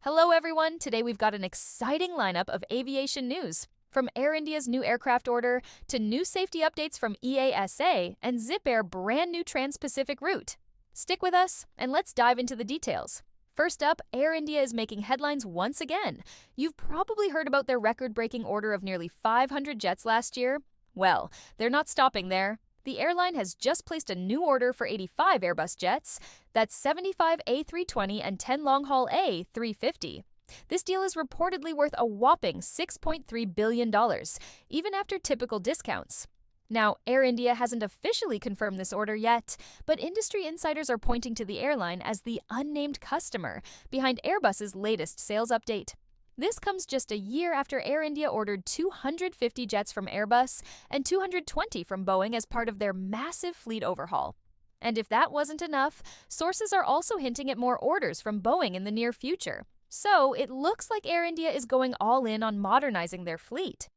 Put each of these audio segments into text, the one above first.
Hello everyone, today we've got an exciting lineup of aviation news. From Air India's new aircraft order to new safety updates from EASA and ZIPAIR brand new trans-Pacific route. Stick with us and let's dive into the details. First up, Air India is making headlines once again. You've probably heard about their record-breaking order of nearly 500 jets last year. Well, they're not stopping there. The airline has just placed a new order for 85 Airbus jets. That's 75 A320 and 10 long-haul A350. This deal is reportedly worth a whopping $6.3 billion, even after typical discounts. Now, Air India hasn't officially confirmed this order yet, but industry insiders are pointing to the airline as the unnamed customer behind Airbus's latest sales update. This comes just a year after Air India ordered 250 jets from Airbus and 220 from Boeing as part of their massive fleet overhaul. And if that wasn't enough, sources are also hinting at more orders from Boeing in the near future. So it looks like Air India is going all in on modernizing their fleet.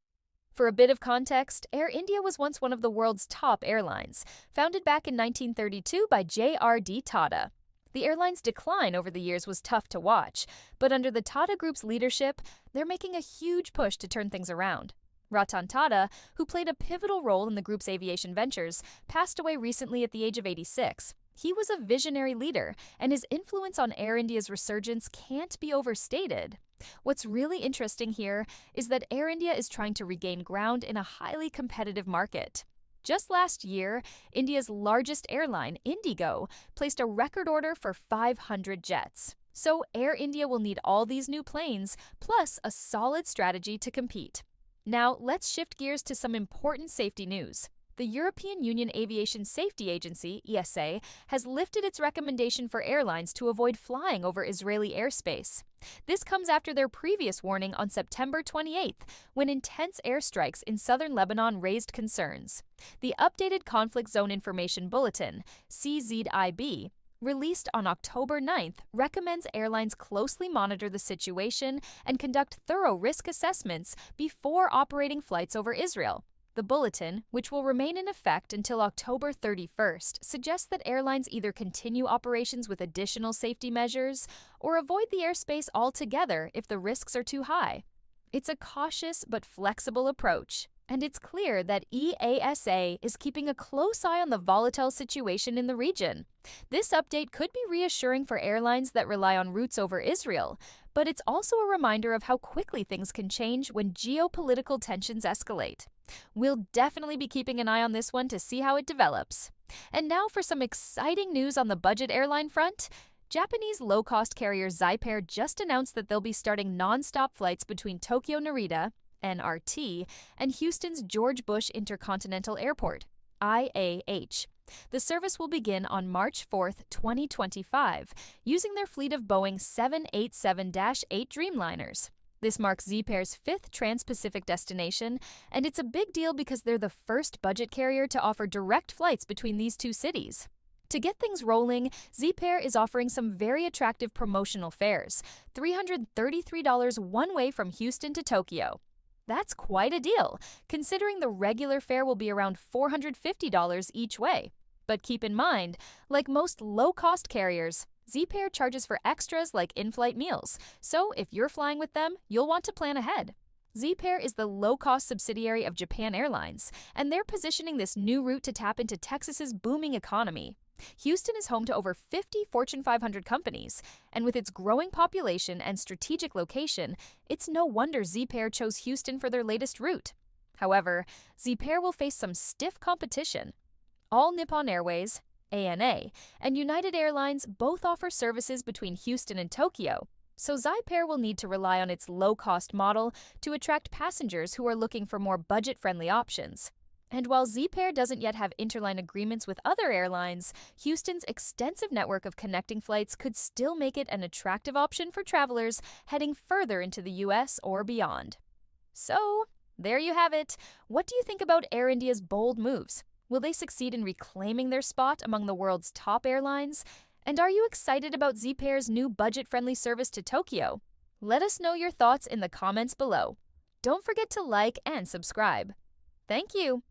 For a bit of context, Air India was once one of the world's top airlines, founded back in 1932 by J.R.D. Tata. The airline's decline over the years was tough to watch, but under the Tata Group's leadership, they're making a huge push to turn things around. Ratan Tata, who played a pivotal role in the group's aviation ventures, passed away recently at the age of 86. He was a visionary leader, and his influence on Air India's resurgence can't be overstated. What's really interesting here is that Air India is trying to regain ground in a highly competitive market. Just last year, India's largest airline, Indigo, placed a record order for 500 jets. So Air India will need all these new planes, plus a solid strategy to compete. Now, let's shift gears to some important safety news. The European Union Aviation Safety Agency, EASA, has lifted its recommendation for airlines to avoid flying over Israeli airspace. This comes after their previous warning on September 28th, when intense airstrikes in southern Lebanon raised concerns. The updated Conflict Zone Information Bulletin, CZIB, released on October 9th, recommends airlines closely monitor the situation and conduct thorough risk assessments before operating flights over Israel. The bulletin, which will remain in effect until October 31st, suggests that airlines either continue operations with additional safety measures or avoid the airspace altogether if the risks are too high. It's a cautious but flexible approach, and it's clear that EASA is keeping a close eye on the volatile situation in the region. This update could be reassuring for airlines that rely on routes over Israel, but it's also a reminder of how quickly things can change when geopolitical tensions escalate. We'll definitely be keeping an eye on this one to see how it develops. And now for some exciting news on the budget airline front. Japanese low-cost carrier ZIPAIR just announced that they'll be starting non-stop flights between Tokyo Narita, NRT, and Houston's George Bush Intercontinental Airport, IAH. The service will begin on March 4th, 2025, using their fleet of Boeing 787-8 Dreamliners. This marks ZIPAIR's fifth trans-Pacific destination, and it's a big deal because they're the first budget carrier to offer direct flights between these two cities. To get things rolling, ZIPAIR is offering some very attractive promotional fares, $333 one way from Houston to Tokyo. That's quite a deal, considering the regular fare will be around $450 each way. But keep in mind, like most low-cost carriers, ZIPAIR charges for extras like in-flight meals, so if you're flying with them, you'll want to plan ahead. ZIPAIR is the low-cost subsidiary of Japan Airlines, and they're positioning this new route to tap into Texas's booming economy. Houston is home to over 50 Fortune 500 companies, and with its growing population and strategic location, it's no wonder ZIPAIR chose Houston for their latest route. However, ZIPAIR will face some stiff competition. All Nippon Airways, ANA, and United Airlines both offer services between Houston and Tokyo, so ZIPAIR will need to rely on its low-cost model to attract passengers who are looking for more budget-friendly options. And while ZIPAIR doesn't yet have interline agreements with other airlines, Houston's extensive network of connecting flights could still make it an attractive option for travelers heading further into the US or beyond. So, there you have it. What do you think about Air India's bold moves? Will they succeed in reclaiming their spot among the world's top airlines? And are you excited about ZIPAIR's new budget-friendly service to Tokyo? Let us know your thoughts in the comments below. Don't forget to like and subscribe. Thank you.